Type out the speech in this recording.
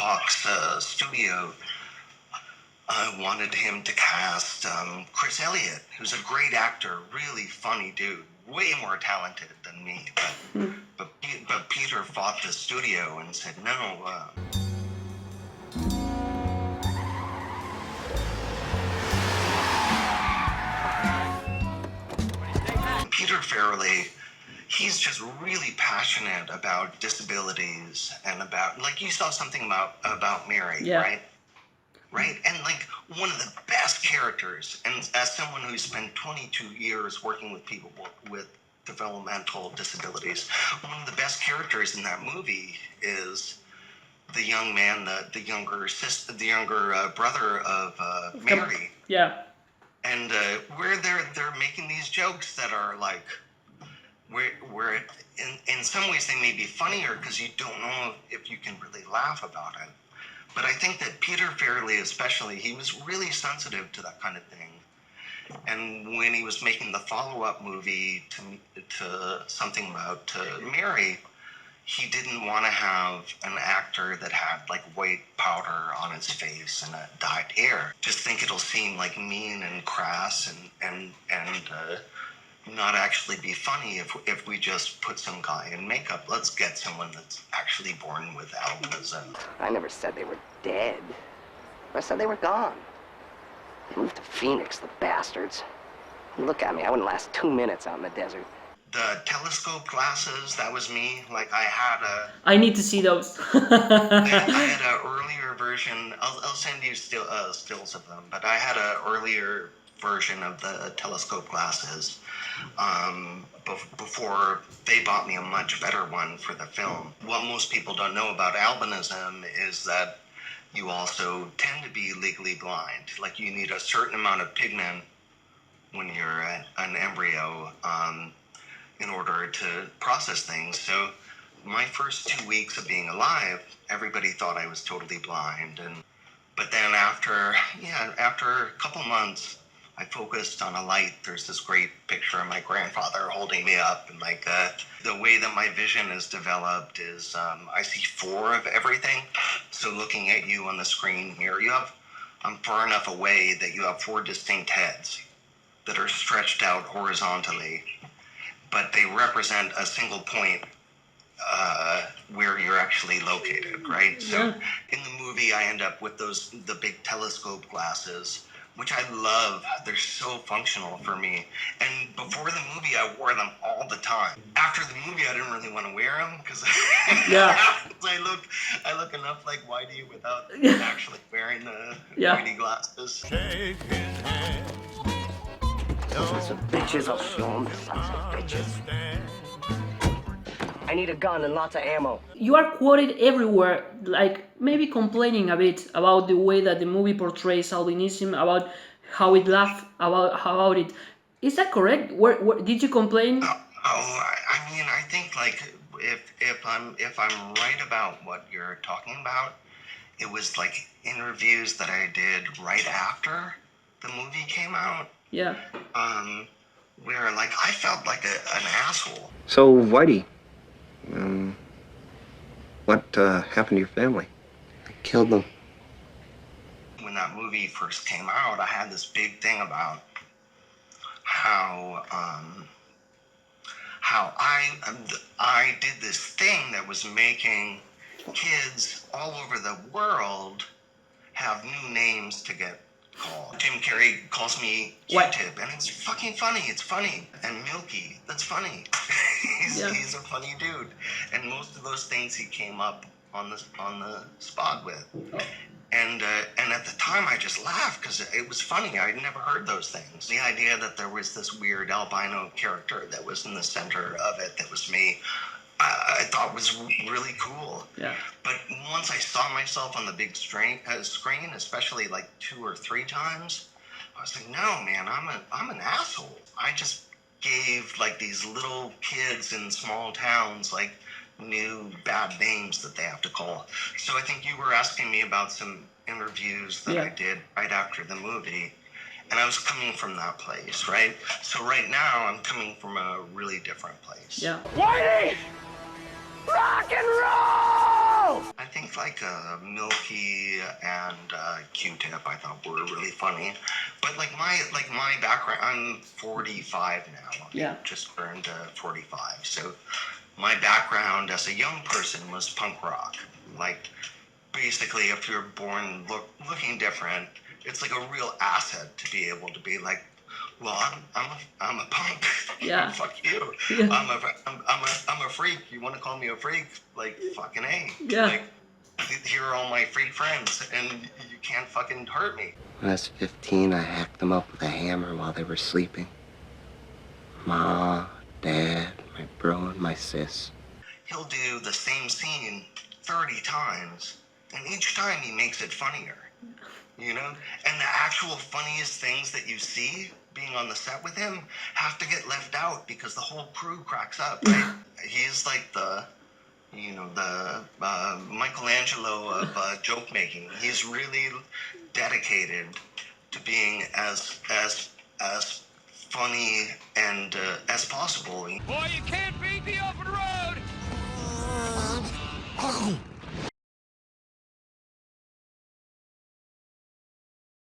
Fox studio wanted him to cast Chris Elliott, who's a great actor, really funny dude, way more talented than me. But Peter fought the studio and said no. Peter Farrelly, he's just really passionate about disabilities and about, like, you saw something about Mary, right? Right? And like one of the best characters, and as someone who spent 22 years working with people with developmental disabilities, one of the best characters in that movie is the young man, the younger sister, the younger brother of Mary. Yeah. And where they're making these jokes that are like, where in some ways they may be funnier because you don't know if you can really laugh about it. But I think that Peter Farrelly especially, he was really sensitive to that kind of thing. And when he was making the follow-up movie to something about Mary, he didn't want to have an actor that had like white powder on his face and dyed hair. Just think it'll seem like mean and crass and not actually be funny if we just put some guy in makeup. Let's get someone that's actually born with albinism. I never said they were dead. I said they were gone. They moved to Phoenix, the bastards. Look at me, I wouldn't last 2 minutes out in the desert. The telescope glasses, that was me. Like I need to see those. I had an earlier version. I'll send you stills of them. But I had an earlier version of the telescope glasses before they bought me a much better one for the film. What most people don't know about albinism is that you also tend to be legally blind. Like you need a certain amount of pigment when you're an embryo in order to process things. So my first 2 weeks of being alive, everybody thought I was totally blind. But then after a couple months, I focused on a light. There's this great picture of my grandfather holding me up, and like the way that my vision is developed is I see 4 of everything. So looking at you on the screen here, I'm far enough away that you have 4 distinct heads that are stretched out horizontally, but they represent a single point where you're actually located, right? So in the movie, I end up with the big telescope glasses, which I love. They're so functional for me. And before the movie, I wore them all the time. After the movie, I didn't really want to wear them because I look enough like Whitey without actually wearing the Whitey glasses. Shake his hand. Sons of bitches, I'll show them, sons of bitches. I need a gun and lots of ammo. You are quoted everywhere, like maybe complaining a bit about the way that the movie portrays albinism, about how it laughs about it. Is that correct? Where did you complain? I mean, I think like if I'm right about what you're talking about, it was like interviews that I did right after the movie came out. Yeah. Where like I felt like an asshole. So Whitey, what happened to your family? I killed them. When that movie first came out, I had this big thing about how I did this thing that was making kids all over the world have new names to get called. Jim Carrey calls me Q-Tip, and it's fucking funny. It's funny. And Milky, that's funny. He's a funny dude. And most of those things he came up on the spot with. And at the time I just laughed because it was funny. I'd never heard those things. The idea that there was this weird albino character that was in the center of it that was me, I thought was really cool. Yeah. But once I saw myself on the big screen, especially like 2 or 3 times, I was like, no, man, I'm an asshole. I just gave like these little kids in small towns like new bad names that they have to call. So I think you were asking me about some interviews that I did right after the movie. And I was coming from that place, right? So right now I'm coming from a really different place. Yeah. Whitey! Rock and roll! I think like Milky and Q-Tip I thought were really funny, but like my background, I'm 45 now. Yeah. Just turned 45, so my background as a young person was punk rock. Like basically, if you're born looking different, it's like a real asset to be able to be like, well, I'm a punk. Yeah. Fuck you. Yeah. I'm a freak. You want to call me a freak? Like fucking A. Yeah. Like here are all my freak friends, and you can't fucking hurt me. When I was 15, I hacked them up with a hammer while they were sleeping. Ma, Dad, my bro, and my sis. He'll do the same scene 30 times, and each time he makes it funnier. You know? And the actual funniest things that you see being on the set with him have to get left out because the whole crew cracks up, right? He's like the Michelangelo of joke making. He's really dedicated to being as funny and as possible. Boy, you can't beat the open road!